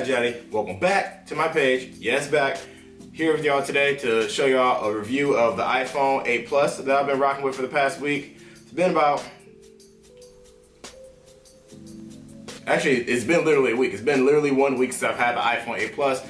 Johnny. Welcome back to my page. Yes, back here with y'all today to show y'all a review of the iPhone 8 Plus that I've been rocking with for the past week. It's been literally a week. It's been literally 1 week since I've had the iPhone 8 Plus.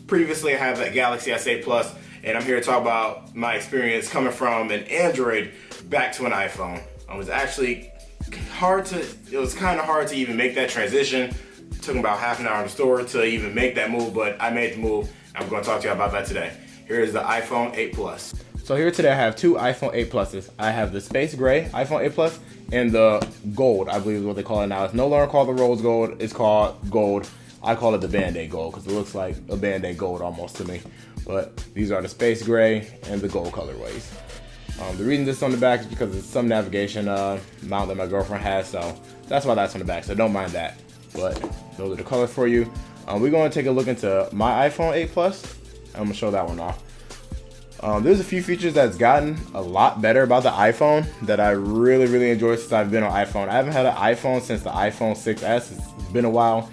Previously, I had the Galaxy S8 Plus, and I'm here to talk about my experience coming from an Android back to an iPhone. It was actually kind of hard to even make that transition. It took about half an hour in the store to even make that move, but I made the move. I'm going to talk to you about that today. Here is the iPhone 8 Plus. So here today I have two iPhone 8 Pluses. I have the space gray iPhone 8 Plus and the gold, I believe is what they call it now. It's no longer called the rose gold, it's called gold. I call it the Band-Aid gold because it looks like a Band-Aid gold almost to me. But these are the space gray and the gold colorways. The reason this is on the back is because it's some navigation mount that my girlfriend has, so that's why that's on the back, so don't mind that. But those are the colors for you. We're going to take a look into my iPhone 8 Plus. I'm going to show that one off. There's a few features that's gotten a lot better about the iPhone that I really enjoy since I've been on iPhone. I haven't had an iPhone since the iPhone 6S. It's been a while.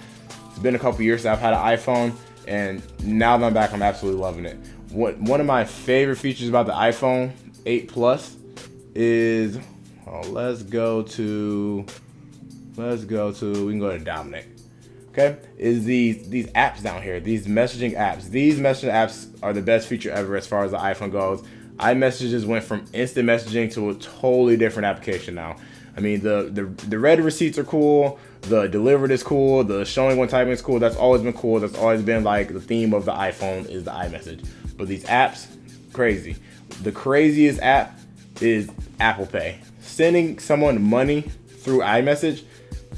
It's been a couple years since I've had an iPhone, and now that I'm back, I'm absolutely loving it. One of my favorite features about the iPhone 8 Plus is, let's go to, we can go to Dominic. Okay, is these apps down here, these messaging apps. These messaging apps are the best feature ever as far as the iPhone goes. iMessages went from instant messaging to a totally different application now. I mean, the read receipts are cool, the delivered is cool, the showing when typing is cool. That's always been cool. That's always been like the theme of the iPhone is the iMessage. But these apps, crazy. The craziest app is Apple Pay. Sending someone money through iMessage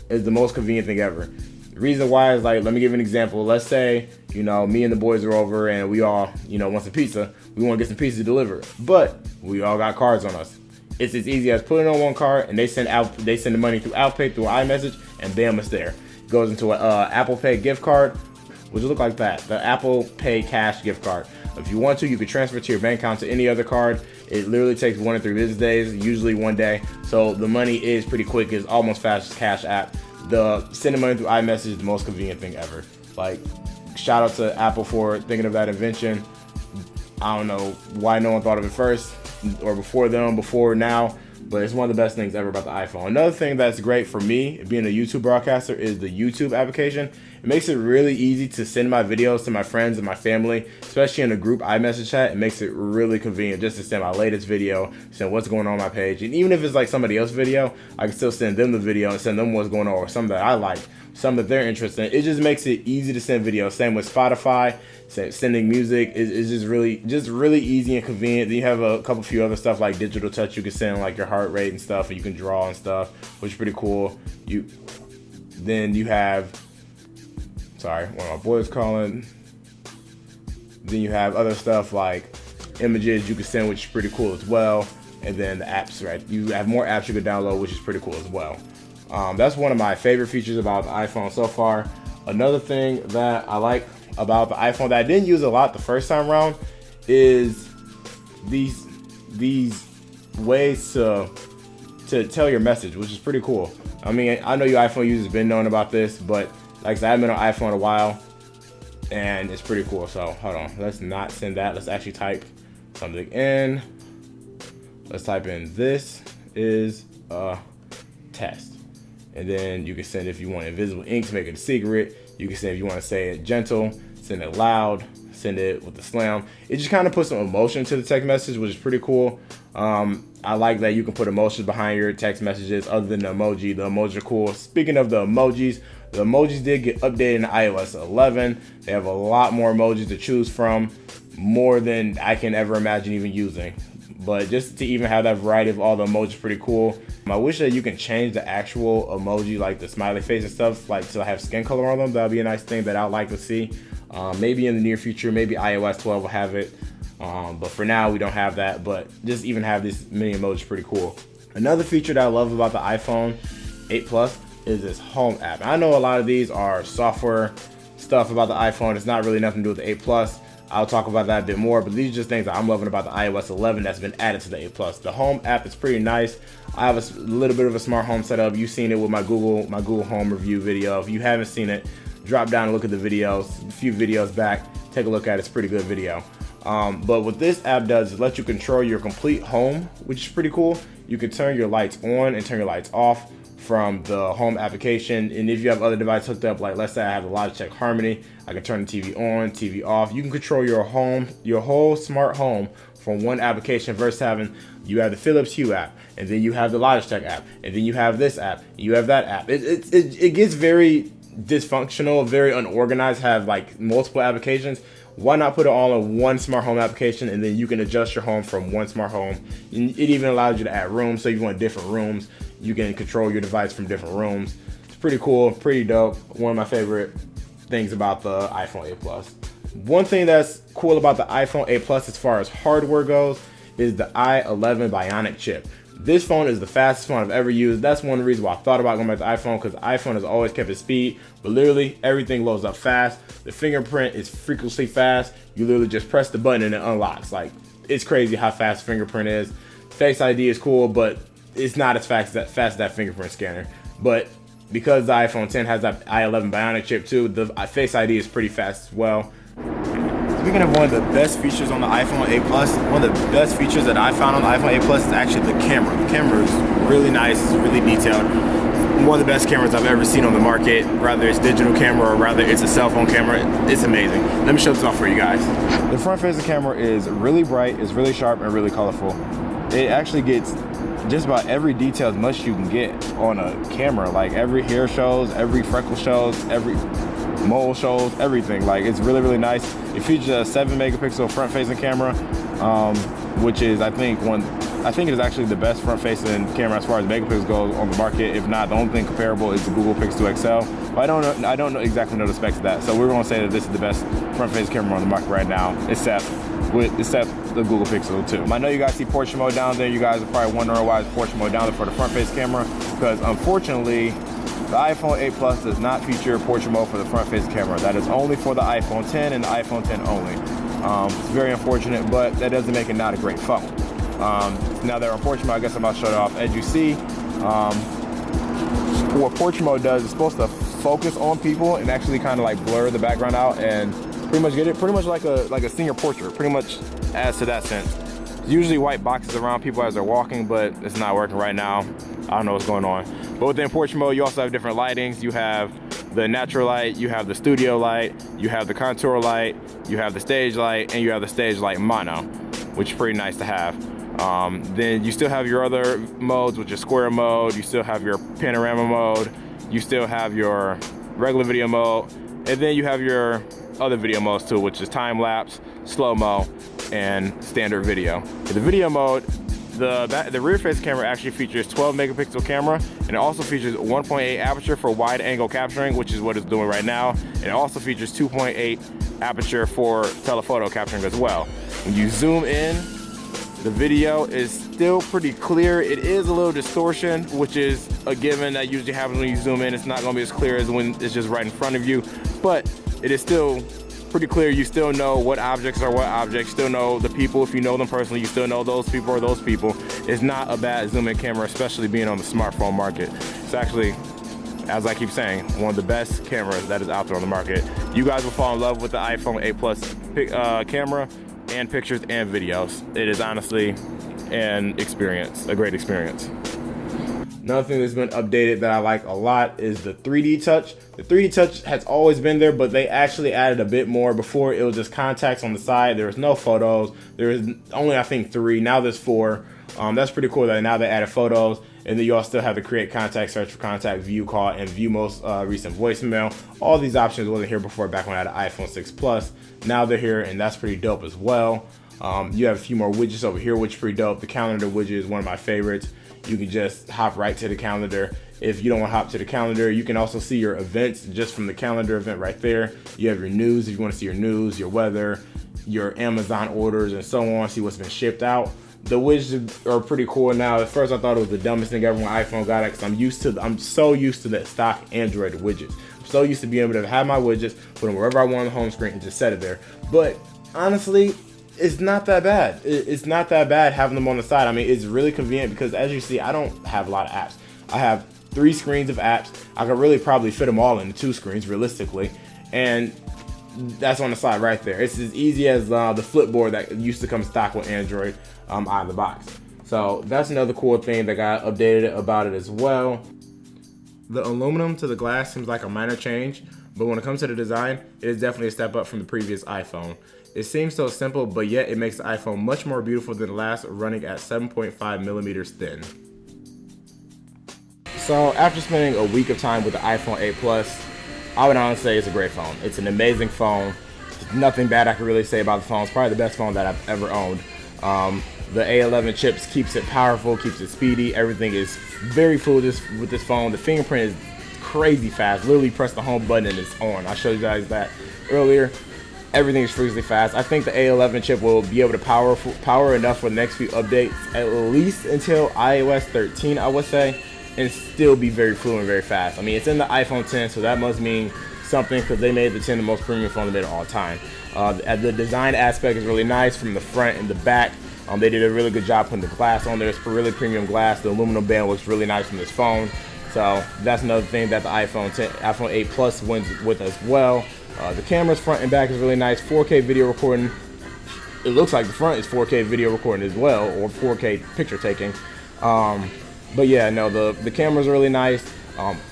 is the most convenient thing ever. The reason why is, like, let me give you an example. Let's say, me and the boys are over and we all, want some pizza. We want to get some pizza delivered, but we all got cards on us. It's as easy as putting on one card and they send the money through Apple Pay through iMessage, and bam, it's there. It goes into an Apple Pay gift card, which will look like that. The Apple Pay cash gift card. If you want to, you can transfer to your bank account to any other card. It literally takes 1 to 3 business days, usually 1 day. So the money is pretty quick. It's almost fast as Cash App. The sending money through iMessage is the most convenient thing ever. Like, shout out to Apple for thinking of that invention. I don't know why no one thought of it first, or before now, but it's one of the best things ever about the iPhone. Another thing that's great for me, being a YouTube broadcaster, is the YouTube application. It makes it really easy to send my videos to my friends and my family, especially in a group iMessage chat. It makes it really convenient just to send my latest video, send what's going on my page. And even if it's like somebody else's video, I can still send them the video and send them what's going on, or something that I like, something that they're interested in. It just makes it easy to send videos. Same with Spotify. Sending music is just really easy and convenient. Then you have a few other stuff like digital touch. You can send like your heart rate and stuff, and you can draw and stuff, which is pretty cool. Then you have, sorry, one of my boys calling. Then you have other stuff like images you can send, which is pretty cool as well. And then the apps, right? You have more apps you can download, which is pretty cool as well. That's one of my favorite features about the iPhone so far. Another thing that I like about the iPhone that I didn't use a lot the first time around is these ways to tell your message, which is pretty cool. I mean, I know you iPhone users been knowing about this, but like I said, I've been on iPhone a while and it's pretty cool. So hold on, let's not send that. Let's actually type something in. Let's type in, this is a test. And then you can send if you want invisible ink to make it a secret. You can send if you want to say it gentle, send it loud, send it with the slam. It just kind of puts some emotion to the text message, which is pretty cool. I like that you can put emotions behind your text messages other than the emoji. The emojis are cool. Speaking of the emojis did get updated in iOS 11. They have a lot more emojis to choose from, more than I can ever imagine even using. But just to even have that variety of all the emojis is pretty cool. I wish that you can change the actual emoji, like the smiley face and stuff, like to have skin color on them. That would be a nice thing that I'd like to see. Maybe in the near future, maybe iOS 12 will have it. But for now, we don't have that. But just even have this mini emoji is pretty cool. Another feature that I love about the iPhone 8 Plus is this Home app. I know a lot of these are software stuff about the iPhone. It's not really nothing to do with the 8 Plus. I'll talk about that a bit more, but these are just things that I'm loving about the iOS 11 that's been added to the 8 Plus. The Home app is pretty nice. I have a little bit of a smart home setup. You've seen it with my Google Home review video. If you haven't seen it, drop down and look at the videos, a few videos back, take a look at it. It's a pretty good video. But what this app does is let you control your complete home, which is pretty cool. You can turn your lights on and turn your lights off from the home application. And if you have other devices hooked up, like let's say I have a Logitech Harmony, I can turn the TV on, TV off. You can control your home, your whole smart home from one application versus having, you have the Philips Hue app, and then you have the Logitech app, and then you have this app, and you have that app. It gets very dysfunctional, very unorganized, have like multiple applications. Why not put it all in one smart home application, and then you can adjust your home from one smart home. And it even allows you to add rooms, so if you want different rooms, you can control your device from different rooms. It's pretty cool, pretty dope. One of my favorite things about the iPhone 8 Plus. One thing that's cool about the iPhone 8 Plus as far as hardware goes is the i11 Bionic chip. This phone is the fastest phone I've ever used. That's one reason why I thought about going back to iPhone, because iPhone has always kept its speed, but literally everything loads up fast. The fingerprint is freakishly fast. You literally just press the button and it unlocks. Like, it's crazy how fast fingerprint is. Face ID is cool, but it's not as fast as that fingerprint scanner. But because the iPhone 10 has that i11 Bionic chip too, the Face ID is pretty fast as well. Speaking of one of the best features on the iPhone 8 Plus, one of the best features that I found on the iPhone 8 Plus is actually the camera. The camera is really nice, it's really detailed. One of the best cameras I've ever seen on the market, whether it's digital camera or rather it's a cell phone camera. It's amazing. Let me show this off for you guys. The front facing camera is really bright, it's really sharp, and really colorful. It actually gets just about every detail as much as you can get on a camera. Like every hair shows, every freckle shows, every mole shows, everything. Like, it's really, really nice. It features a 7 megapixel front facing camera, which is I think it is actually the best front facing camera as far as megapixels goes on the market. If not, the only thing comparable is the Google Pixel XL. But I don't know exactly the specs of that. So we're gonna say that this is the best front facing camera on the market right now, except the Google Pixel 2. I know you guys see portrait mode down there. You guys are probably wondering why is portrait mode down there for the front facing camera, because unfortunately the iPhone 8 Plus does not feature portrait mode for the front-facing camera. That is only for the iPhone 10 and the iPhone 10 only. It's very unfortunate, but that doesn't make it not a great phone. Now that on portrait mode, I guess I'm about to show it off. As you see, what portrait mode does is supposed to focus on people and actually kind of like blur the background out and pretty much get it pretty much like a senior portrait. Pretty much adds to that sense. There's usually white boxes around people as they're walking, but it's not working right now. I don't know what's going on. But within portrait mode, you also have different lightings. You have the natural light, you have the studio light, you have the contour light, you have the stage light, and you have the stage light mono, which is pretty nice to have. Then you still have your other modes, which is square mode. You still have your panorama mode. You still have your regular video mode. And then you have your other video modes too, which is time lapse, slow-mo, and standard video. For the video mode, the rear face camera actually features 12 megapixel camera, and it also features 1.8 aperture for wide angle capturing, which is what it's doing right now. And it also features 2.8 aperture for telephoto capturing as well. When you zoom in, the video is still pretty clear. It is a little distortion, which is a given that usually happens when you zoom in. It's not gonna be as clear as when it's just right in front of you, but it is still pretty clear. You still know what objects are what objects, still know the people. If you know them personally, you still know those people are those people. It's not a bad zoom in camera, especially being on the smartphone market. It's actually, as I keep saying, one of the best cameras that is out there on the market. You guys will fall in love with the iPhone 8 Plus camera and pictures and videos. It is honestly an experience, a great experience. Another thing that's been updated that I like a lot is the 3D touch. The 3D touch has always been there, but they actually added a bit more. Before, it was just contacts on the side. There was no photos. There was only, I think, 3. Now there's 4. That's pretty cool that now they added photos. And then you also still have to create contact, search for contact, view call, and view most recent voicemail. All these options wasn't here before, back when I had an iPhone 6 Plus. Now they're here, and that's pretty dope as well. You have a few more widgets over here, which is pretty dope. The calendar widget is one of my favorites. You can just hop right to the calendar. If you don't want to hop to the calendar, you can also see your events just from the calendar event right there. You have your news if you want to see your news, your weather, your Amazon orders, and so on, see what's been shipped out. The widgets are pretty cool now. At first I thought it was the dumbest thing ever when iPhone got it, because I'm so used to the stock Android widgets. I'm so used to being able to have my widgets, put them wherever I want on the home screen and just set it there. But honestly, it's not that bad. It's not that bad having them on the side. I mean, it's really convenient because, as you see, I don't have a lot of apps. I have 3 screens of apps. I could really probably fit them all into 2 screens realistically, and that's on the side right there. It's as easy as the flipboard that used to come stock with Android out of the box. So that's another cool thing that got updated about it as well. The aluminum to the glass seems like a minor change, but when it comes to the design, it is definitely a step up from the previous iPhone. It seems so simple, but yet it makes the iPhone much more beautiful than the last, running at 7.5 millimeters thin. So after spending a week of time with the iPhone 8 Plus, I would honestly say it's a great phone. It's an amazing phone. There's nothing bad I can really say about the phone. It's probably the best phone that I've ever owned. The A11 chips keeps it powerful, keeps it speedy. Everything is very fluid with this phone. The fingerprint is crazy fast. Literally press the home button and it's on. I showed you guys that earlier. Everything is freakishly fast. I think the A11 chip will be able to power enough for the next few updates, at least until iOS 13, I would say, and still be very fluid and very fast. I mean, it's in the iPhone 10, so that must mean something, because they made the 10 the most premium phone they made of all time. The design aspect is really nice from the front and the back. They did a really good job putting the glass on there. It's really premium glass. The aluminum band looks really nice from this phone. So that's another thing that the iPhone 8 Plus wins with as well. The cameras front and back is really nice. 4K video recording. It looks like the front is 4K video recording as well, or 4K picture taking. But yeah, no, the camera's really nice.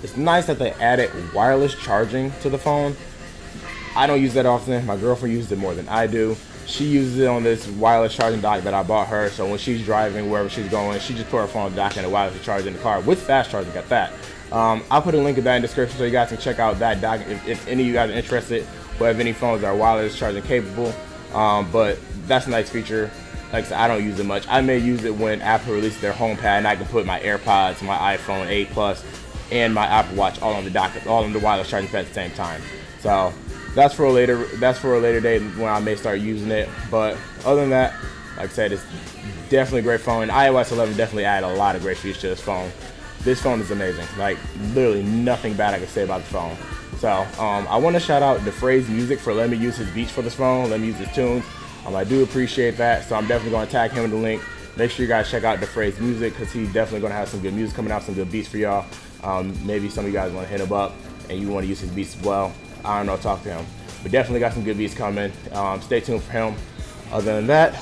It's nice that they added wireless charging to the phone. I don't use that often. My girlfriend uses it more than I do. She uses it on this wireless charging dock that I bought her, so when she's driving wherever she's going, she just put her phone on the dock and the wireless charge in the car with fast charging at that. I'll put a link in that in the description so you guys can check out that dock if any of you guys are interested or have any phones that are wireless charging capable. But that's a nice feature. Like I said, I don't use it much. I may use it when Apple releases their HomePad and I can put my AirPods, my iPhone 8 Plus, and my Apple Watch all on the dock, all on the wireless charging pad at the same time. So that's for a later date when I may start using it. But other than that, like I said, it's definitely a great phone. And iOS 11 definitely added a lot of great features to this phone. This phone is amazing. Like, literally nothing bad I can say about the phone. So I want to shout out DeFraze Music for letting me use his beats for this phone, letting me use his tunes. I do appreciate that, so I'm definitely going to tag him in the link. Make sure you guys check out DeFraze Music, because he's definitely going to have some good music coming out, some good beats for y'all. Maybe some of you guys want to hit him up and you want to use his beats as well. I don't know, talk to him. But definitely got some good beats coming. Stay tuned for him. Other than that,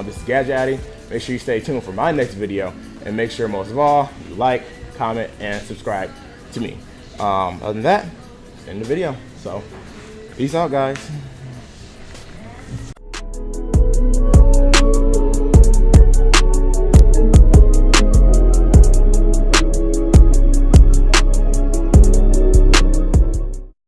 this is Gadget Addy. Make sure you stay tuned for my next video, and make sure most of all, you like, comment, and subscribe to me. Other than that, end the video. So, peace out, guys.